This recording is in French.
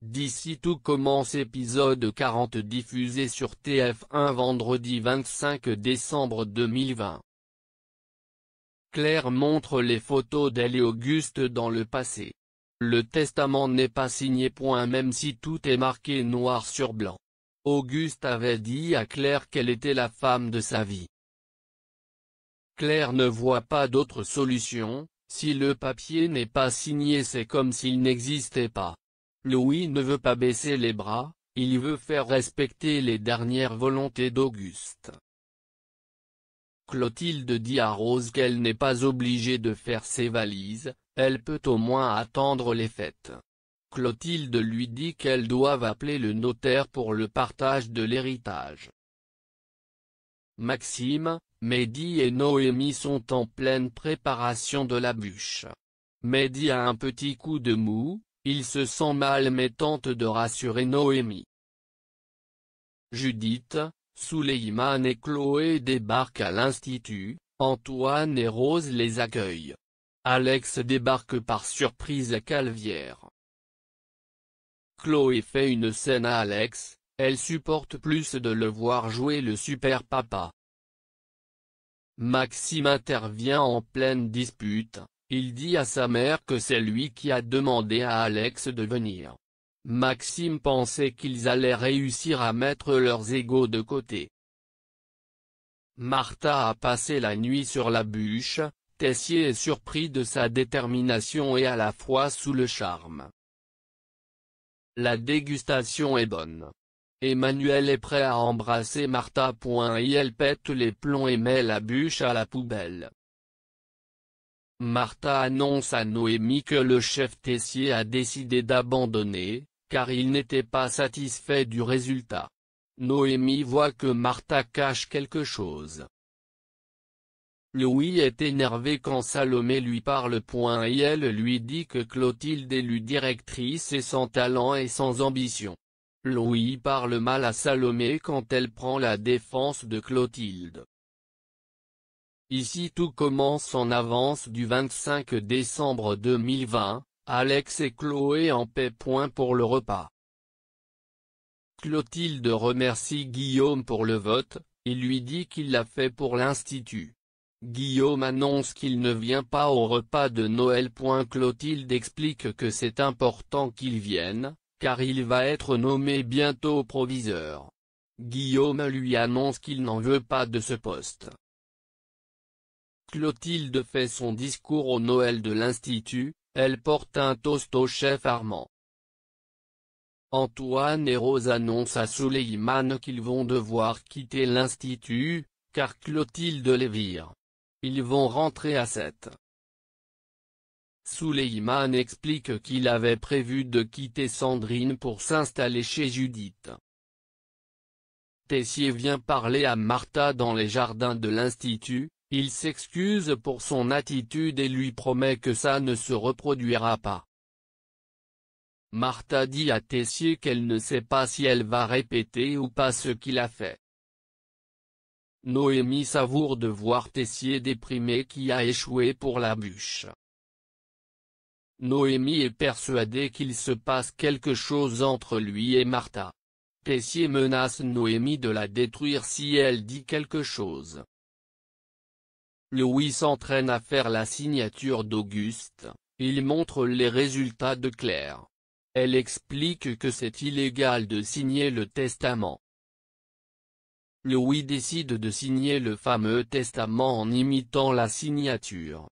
D'ici tout commence épisode 40 diffusé sur TF1 vendredi 25 décembre 2020. Claire montre les photos d'elle et Auguste dans le passé. Le testament n'est pas signé. Même si tout est marqué noir sur blanc. Auguste avait dit à Claire qu'elle était la femme de sa vie. Claire ne voit pas d'autre solution. Si le papier n'est pas signé, c'est comme s'il n'existait pas. Louis ne veut pas baisser les bras, il veut faire respecter les dernières volontés d'Auguste. Clotilde dit à Rose qu'elle n'est pas obligée de faire ses valises, elle peut au moins attendre les fêtes. Clotilde lui dit qu'elles doivent appeler le notaire pour le partage de l'héritage. Maxime, Mehdi et Noémie sont en pleine préparation de la bûche. Mehdi a un petit coup de mou, il se sent mal mais tente de rassurer Noémie. Judith, Souleymane et Chloé débarquent à l'Institut, Antoine et Rose les accueillent. Alex débarque par surprise à Calvière. Chloé fait une scène à Alex, elle supporte plus de le voir jouer le super papa. Maxime intervient en pleine dispute. Il dit à sa mère que c'est lui qui a demandé à Alex de venir. Maxime pensait qu'ils allaient réussir à mettre leurs égos de côté. Martha a passé la nuit sur la bûche, Tessier est surpris de sa détermination et à la fois sous le charme. La dégustation est bonne. Emmanuel est prêt à embrasser Martha. Et elle pète les plombs et met la bûche à la poubelle. Martha annonce à Noémie que le chef Tessier a décidé d'abandonner, car il n'était pas satisfait du résultat. Noémie voit que Martha cache quelque chose. Louis est énervé quand Salomé lui parle. Et elle lui dit que Clotilde est directrice et sans talent et sans ambition. Louis parle mal à Salomé quand elle prend la défense de Clotilde. Ici tout commence en avance du 25 décembre 2020, Alex et Chloé en paix. Pour le repas. Clotilde remercie Guillaume pour le vote, il lui dit qu'il l'a fait pour l'Institut. Guillaume annonce qu'il ne vient pas au repas de Noël. Clotilde explique que c'est important qu'il vienne, car il va être nommé bientôt proviseur. Guillaume lui annonce qu'il n'en veut pas de ce poste. Clotilde fait son discours au Noël de l'Institut, elle porte un toast au chef Armand. Antoine et Rose annoncent à Souleymane qu'ils vont devoir quitter l'Institut, car Clotilde les vire. Ils vont rentrer à 7. Souleymane explique qu'il avait prévu de quitter Sandrine pour s'installer chez Judith. Tessier vient parler à Martha dans les jardins de l'Institut. Il s'excuse pour son attitude et lui promet que ça ne se reproduira pas. Martha dit à Tessier qu'elle ne sait pas si elle va répéter ou pas ce qu'il a fait. Noémie savoure de voir Tessier déprimé qui a échoué pour la bûche. Noémie est persuadée qu'il se passe quelque chose entre lui et Martha. Tessier menace Noémie de la détruire si elle dit quelque chose. Louis s'entraîne à faire la signature d'Auguste, il montre les résultats de Claire. Elle explique que c'est illégal de signer le testament. Louis décide de signer le fameux testament en imitant la signature.